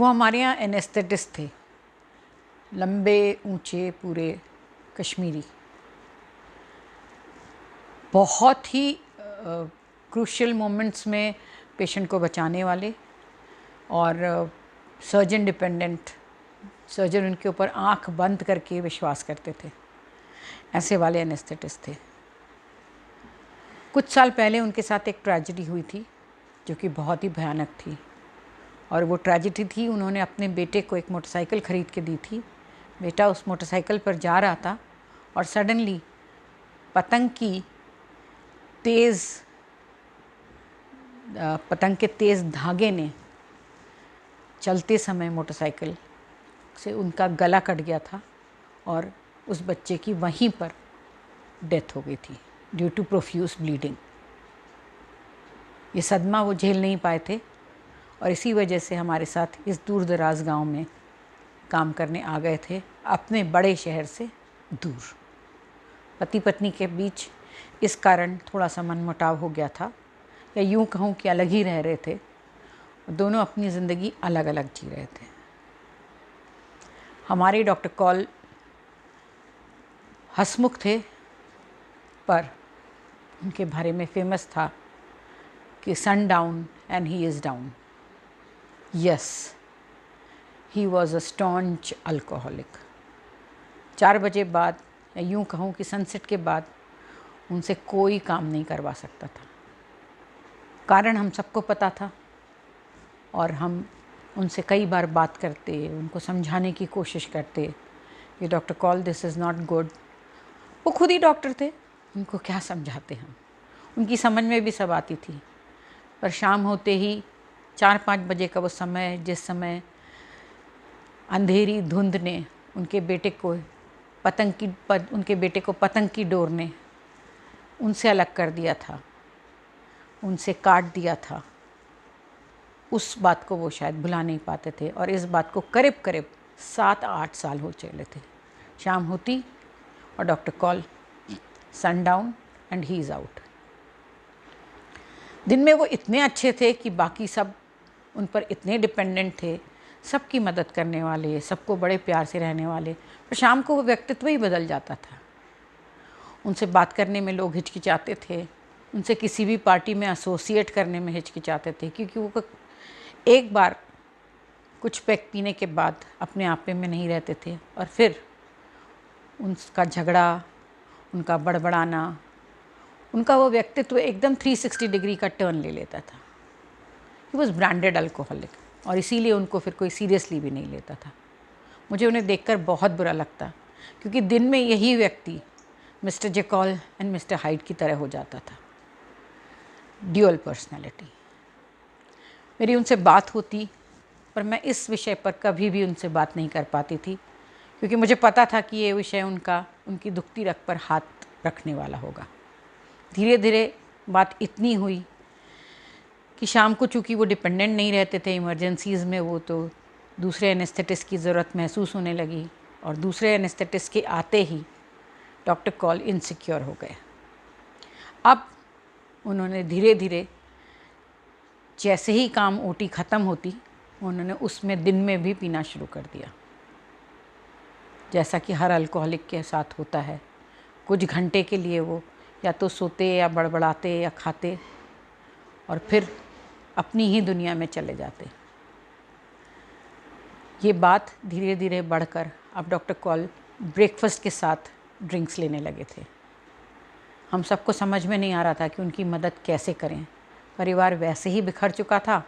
हमारे यहाँ एनेस्थेटिस्ट थे, लंबे ऊंचे पूरे कश्मीरी, बहुत ही क्रूशियल मोमेंट्स में पेशेंट को बचाने वाले और सर्जन डिपेंडेंट, सर्जन उनके ऊपर आंख बंद करके विश्वास करते थे, ऐसे वाले एनेस्थेटिस्ट थे। कुछ साल पहले उनके साथ एक ट्रेजेडी हुई थी जो कि बहुत ही भयानक थी, और वो ट्रेजेडी थी, उन्होंने अपने बेटे को एक मोटरसाइकिल ख़रीद के दी थी। बेटा उस मोटरसाइकिल पर जा रहा था और सडनली पतंग के तेज़ धागे ने चलते समय मोटरसाइकिल से उनका गला कट गया था और उस बच्चे की वहीं पर डेथ हो गई थी ड्यू टू प्रोफ्यूज ब्लीडिंग। ये सदमा वो झेल नहीं पाए थे और इसी वजह से हमारे साथ इस दूर दराज गांव में काम करने आ गए थे, अपने बड़े शहर से दूर। पति पत्नी के बीच इस कारण थोड़ा सा मनमुटाव हो गया था, या यूँ कहूँ कि अलग ही रह रहे थे, दोनों अपनी ज़िंदगी अलग अलग जी रहे थे। हमारे डॉक्टर कॉल हंसमुख थे, पर उनके बारे में फेमस था कि sun down and he is down. Yes, he was a staunch alcoholic. 4 बजे बाद, या यूँ कहूँ कि सनसेट के बाद उनसे कोई काम नहीं करवा सकता था। कारण हम सबको पता था और हम उनसे कई बार बात करते, उनको समझाने की कोशिश करते कि doctor call this is not good. वो खुद ही डॉक्टर थे, उनको क्या समझाते हम, उनकी समझ में भी सब आती थी। पर शाम होते ही 4-5 बजे का वो समय, जिस समय अंधेरी धुंध ने उनके बेटे को पतंग की डोर ने उनसे अलग कर दिया था, उनसे काट दिया था, उस बात को वो शायद भुला नहीं पाते थे। और इस बात को करीब करीब 7-8 साल हो चले थे। शाम होती और doctor call sun down and he is out. दिन में वो इतने अच्छे थे कि बाकी सब उन पर इतने डिपेंडेंट थे, सबकी मदद करने वाले, सबको बड़े प्यार से रहने वाले, पर शाम को वो व्यक्तित्व ही बदल जाता था। उनसे बात करने में लोग हिचकिचाते थे, उनसे किसी भी पार्टी में एसोसिएट करने में हिचकिचाते थे, क्योंकि वो एक बार कुछ पैक पीने के बाद अपने आपे में नहीं रहते थे और फिर उनका झगड़ा, उनका बड़बड़ाना, उनका वो व्यक्तित्व एकदम 360 डिग्री का टर्न ले लेता था। ही वॉज ब्रांडेड अल्कोहलिक, और इसीलिए उनको फिर कोई सीरियसली भी नहीं लेता था। मुझे उन्हें देखकर बहुत बुरा लगता, क्योंकि दिन में यही व्यक्ति mister Jekyll and mister hide की तरह हो जाता था, ड्यूअल पर्सनैलिटी। मेरी उनसे बात होती, पर मैं इस विषय पर कभी भी उनसे बात नहीं कर पाती थी, क्योंकि मुझे पता था कि ये विषय उनकी दुखती रग पर हाथ रखने वाला होगा। धीरे धीरे बात इतनी हुई कि शाम को चूँकि वो डिपेंडेंट नहीं रहते थे इमरजेंसीज़ में, वो तो दूसरे एनेस्थेटिस्ट की ज़रूरत महसूस होने लगी, और दूसरे एनेस्थेटिस्ट के आते ही डॉक्टर कॉल इनसिक्योर हो गए। अब उन्होंने धीरे धीरे, जैसे ही काम ओटी ख़त्म होती, उन्होंने उसमें दिन में भी पीना शुरू कर दिया, जैसा कि हर अल्कोहलिक के साथ होता है। कुछ घंटे के लिए वो या तो सोते या बड़बड़ाते या खाते और फिर अपनी ही दुनिया में चले जाते। ये बात धीरे धीरे बढ़कर अब डॉक्टर कॉल ब्रेकफास्ट के साथ ड्रिंक्स लेने लगे थे। हम सबको समझ में नहीं आ रहा था कि उनकी मदद कैसे करें। परिवार वैसे ही बिखर चुका था।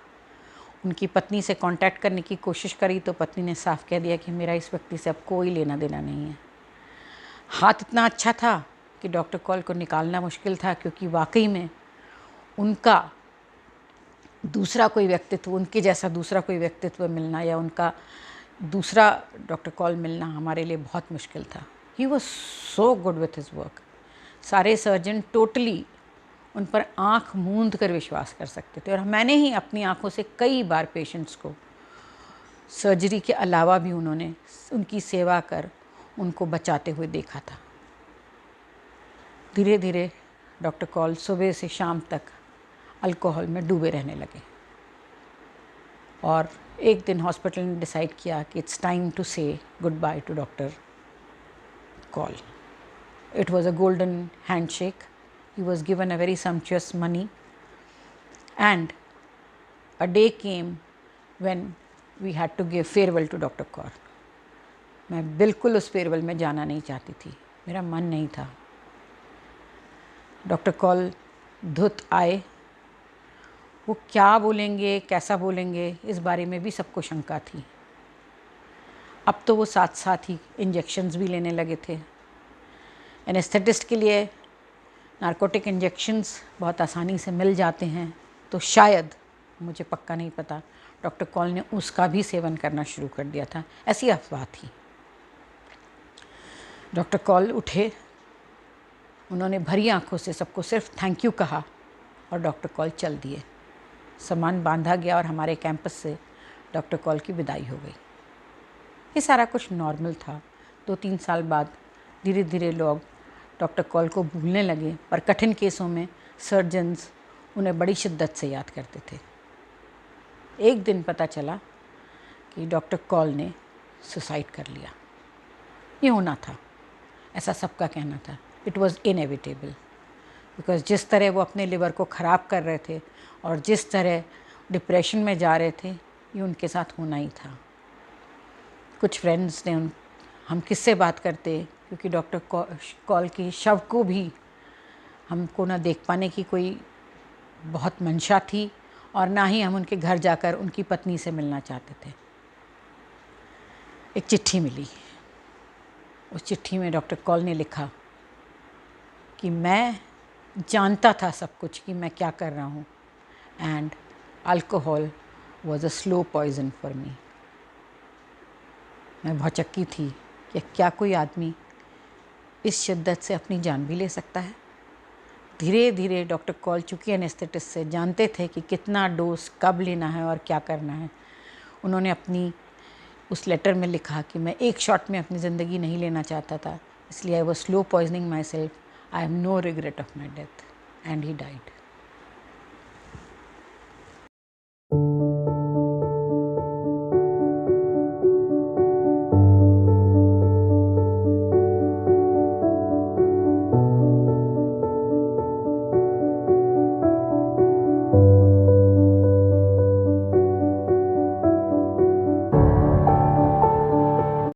उनकी पत्नी से कांटेक्ट करने की कोशिश करी तो पत्नी ने साफ कह दिया कि मेरा इस व्यक्ति से अब कोई लेना देना नहीं है। हाथ इतना अच्छा था कि डॉक्टर कॉल को निकालना मुश्किल था, क्योंकि वाकई में उनका दूसरा कोई व्यक्तित्व, उनके जैसा दूसरा कोई व्यक्तित्व मिलना या उनका दूसरा डॉक्टर कॉल मिलना हमारे लिए बहुत मुश्किल था। He was so good with his work. सारे सर्जन टोटली उन पर आँख मूंद कर विश्वास कर सकते थे, और मैंने ही अपनी आँखों से कई बार पेशेंट्स को सर्जरी के अलावा भी उन्होंने उनकी सेवा कर उनको बचाते हुए देखा था। धीरे धीरे डॉक्टर कॉल सुबह से शाम तक अल्कोहल में डूबे रहने लगे। और एक दिन हॉस्पिटल ने डिसाइड किया कि इट्स टाइम टू से good by two doctor call. It was a golden handshake. He was given a very sumptuous money, and a day came when we had to give farewell to Dr. Kaur. मैं बिल्कुल उस farewell में जाना नहीं चाहती थी, मेरा मन नहीं था. डॉक्टर कॉल धुत आए. वो क्या बोलेंगे, कैसा बोलेंगे, इस बारे में भी सबको शंका थी. अब तो वो साथ साथ ही इंजेक्शन्स भी लेने लगे थे. एनेस्थेटिस्ट के लिए नारकोटिक इंजेक्शन्स बहुत आसानी से मिल जाते हैं, तो शायद, मुझे पक्का नहीं पता, डॉक्टर कॉल ने उसका भी सेवन करना शुरू कर दिया था, ऐसी अफवाह थी. डॉक्टर कॉल उठे, उन्होंने भरी आंखों से सबको सिर्फ थैंक यू कहा और डॉक्टर कॉल चल दिए. सामान बांधा गया और हमारे कैंपस से डॉक्टर कॉल की विदाई हो गई. ये सारा कुछ नॉर्मल था. 2-3 साल बाद धीरे धीरे लोग डॉक्टर कॉल को भूलने लगे, पर कठिन केसों में सर्जन्स उन्हें बड़ी शिद्दत से याद करते थे. एक दिन पता चला कि डॉक्टर कॉल ने सुसाइड कर लिया. ये होना था, ऐसा सबका कहना था. इट वॉज़ इनएविटेबल, बिकॉज़ जिस तरह वो अपने लिवर को ख़राब कर रहे थे और जिस तरह डिप्रेशन में जा रहे थे, ये उनके साथ होना ही था. कुछ फ्रेंड्स ने हम किससे बात करते, क्योंकि डॉक्टर कॉल की शव को भी हमको ना देख पाने की कोई बहुत मंशा थी और ना ही हम उनके घर जाकर उनकी पत्नी से मिलना चाहते थे. एक चिट्ठी मिली. उस चिट्ठी में डॉक्टर कॉल ने लिखा कि मैं जानता था सब कुछ कि मैं क्या कर रहा हूँ, and alcohol was a slow poison for me. मैं भौचक्की थी कि क्या कोई आदमी इस शिद्दत से अपनी जान भी ले सकता है. धीरे धीरे डॉक्टर कॉल, चूँकि एनेस्थेटिस्ट से जानते थे कि कितना डोज कब लेना है और क्या करना है, उन्होंने अपनी उस लेटर में लिखा कि मैं एक शॉट में अपनी ज़िंदगी नहीं लेना चाहता था, इसलिए I was slow poisoning myself. I have no regret of my death, and he died.